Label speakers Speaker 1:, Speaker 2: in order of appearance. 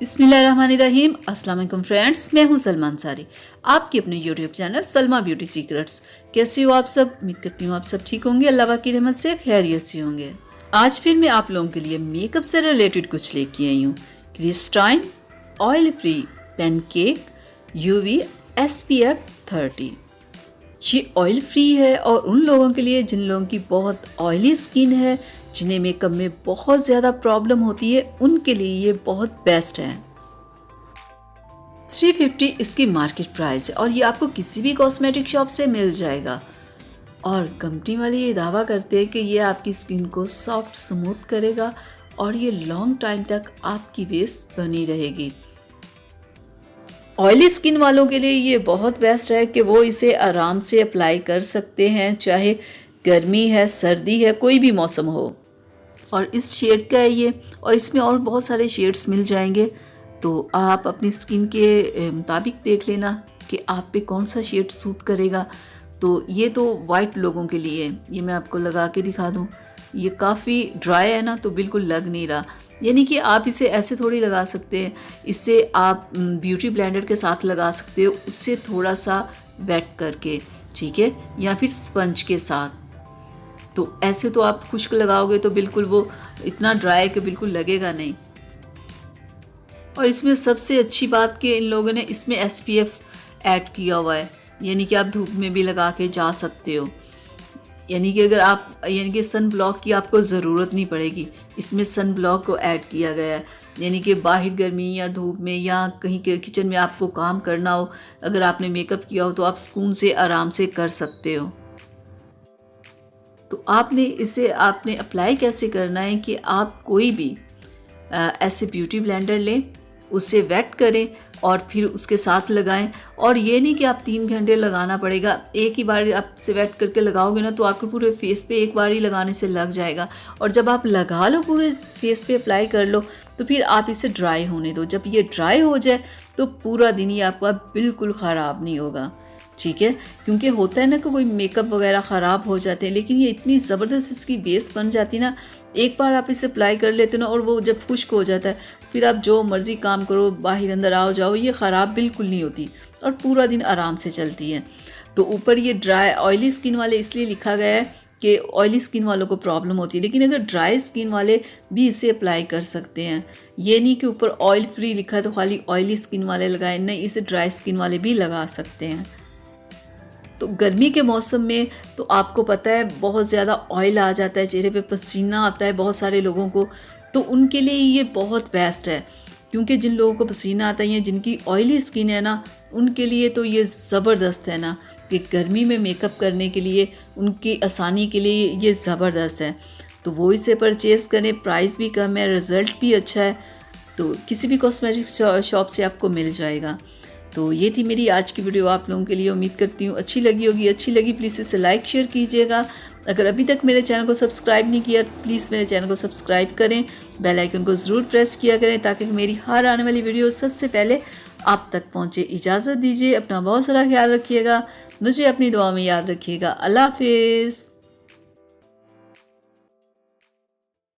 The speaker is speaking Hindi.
Speaker 1: बिस्मिल्लाहिर्रहमानिर्रहीम। अस्सलाम वालेकुम फ्रेंड्स, मैं हूं सलमा अंसारी, आपकी अपने YouTube channel Salma beauty secrets. कैसे हो आप सब? उम्मीद करती हूँ आप सब ठीक होंगे, अल्लाह पाक की रहमत से खैरियत से होंगे। आज फिर मैं आप लोगों के लिए मेकअप से रिलेटेड कुछ लेके आई हूँ। Christine oil free pancake UV SPF 30। ये ऑयल फ्री है और उन लोगों के लिए जिन लोगों की बहुत ऑयली स्किन है, जिन्हें मेकअप में बहुत ज़्यादा प्रॉब्लम होती है, उनके लिए ये बहुत बेस्ट है। 350 इसकी मार्केट प्राइस है और ये आपको किसी भी कॉस्मेटिक शॉप से मिल जाएगा। और कंपनी वाले ये दावा करते हैं कि ये आपकी स्किन को सॉफ्ट स्मूथ करेगा और ये लॉन्ग टाइम तक आपकी बेस बनी रहेगी। ऑयली स्किन वालों के लिए ये बहुत बेस्ट है कि वो इसे आराम से अप्लाई कर सकते हैं, चाहे गर्मी है, सर्दी है, कोई भी मौसम हो। और इस शेड का है ये, और इसमें और बहुत सारे शेड्स मिल जाएंगे, तो आप अपनी स्किन के मुताबिक देख लेना कि आप पे कौन सा शेड सूट करेगा। तो ये तो वाइट लोगों के लिए है, ये मैं आपको लगा के दिखा दूँ। ये काफ़ी ड्राई है ना, तो बिल्कुल लग नहीं रहा। यानी कि आप इसे ऐसे थोड़ी लगा सकते हैं, इससे आप ब्यूटी ब्लेंडर के साथ लगा सकते हो, उससे थोड़ा सा वेट करके, ठीक है, या फिर स्पंज के साथ। तो ऐसे तो आप खुश्क लगाओगे तो बिल्कुल वो इतना ड्राई कि बिल्कुल लगेगा नहीं। और इसमें सबसे अच्छी बात कि इन लोगों ने इसमें SPF ऐड किया हुआ है, यानी कि आप धूप में भी लगा के जा सकते हो। यानी कि अगर आप सन ब्लॉक की आपको ज़रूरत नहीं पड़ेगी, इसमें सन ब्लॉक को ऐड किया गया है। यानी कि बाहर गर्मी या धूप में या कहीं के किचन में आपको काम करना हो, अगर आपने मेकअप किया हो तो आप सुकून से आराम से कर सकते हो। तो आपने अप्लाई कैसे करना है कि आप कोई भी ऐसे ब्यूटी ब्लेंडर लें, उसे वेट करें और फिर उसके साथ लगाएं। और ये नहीं कि आप 3 घंटे लगाना पड़ेगा, एक ही बार आप से वेट करके लगाओगे ना तो आपके पूरे फेस पे एक बार ही लगाने से लग जाएगा। और जब आप लगा लो, पूरे फेस पे अप्लाई कर लो, तो फिर आप इसे ड्राई होने दो। जब ये ड्राई हो जाए तो पूरा दिन ही आपका बिल्कुल ख़राब नहीं होगा, ठीक है। क्योंकि होता है ना कि कोई मेकअप वगैरह ख़राब हो जाते हैं, लेकिन ये इतनी ज़बरदस्त इसकी बेस बन जाती ना, एक बार आप इसे अप्लाई कर लेते हो ना, और वो जब खुश्क हो जाता है फिर आप जो मर्ज़ी काम करो, बाहर अंदर आओ जाओ, ये ख़राब बिल्कुल नहीं होती और पूरा दिन आराम से चलती है। तो ऊपर ये ड्राई ऑयली स्किन वाले इसलिए लिखा गया है कि ऑयली स्किन वालों को प्रॉब्लम होती है, लेकिन अगर ड्राई स्किन वाले भी इसे अप्लाई कर सकते हैं। ये नहीं कि ऊपर ऑयल फ्री लिखा है तो खाली ऑयली स्किन वाले लगाएं, नहीं, इसे ड्राई स्किन वाले भी लगा सकते हैं। तो गर्मी के मौसम में तो आपको पता है बहुत ज़्यादा ऑयल आ जाता है, चेहरे पे पसीना आता है बहुत सारे लोगों को, तो उनके लिए ये बहुत बेस्ट है। क्योंकि जिन लोगों को पसीना आता है या जिनकी ऑयली स्किन है ना, उनके लिए तो ये ज़बरदस्त है ना, कि गर्मी में मेकअप करने के लिए उनकी आसानी के लिए ये ज़बरदस्त है। तो वो इसे परचेज़ करें, प्राइस भी कम है, रिज़ल्ट भी अच्छा है, तो किसी भी कॉस्मेटिक शॉप से आपको मिल जाएगा। तो ये थी मेरी आज की वीडियो आप लोगों के लिए, उम्मीद करती हूँ अच्छी लगी होगी। अच्छी लगी प्लीज़ इसे लाइक शेयर कीजिएगा। अगर अभी तक मेरे चैनल को सब्सक्राइब नहीं किया, प्लीज़ मेरे चैनल को सब्सक्राइब करें, बेल आइकन को ज़रूर प्रेस किया करें ताकि मेरी हर आने वाली वीडियो सबसे पहले आप तक पहुँचे। इजाज़त दीजिए, अपना बहुत सारा ख्याल रखिएगा, मुझे अपनी दुआ में याद रखिएगा। अल्लाह हाफिज़।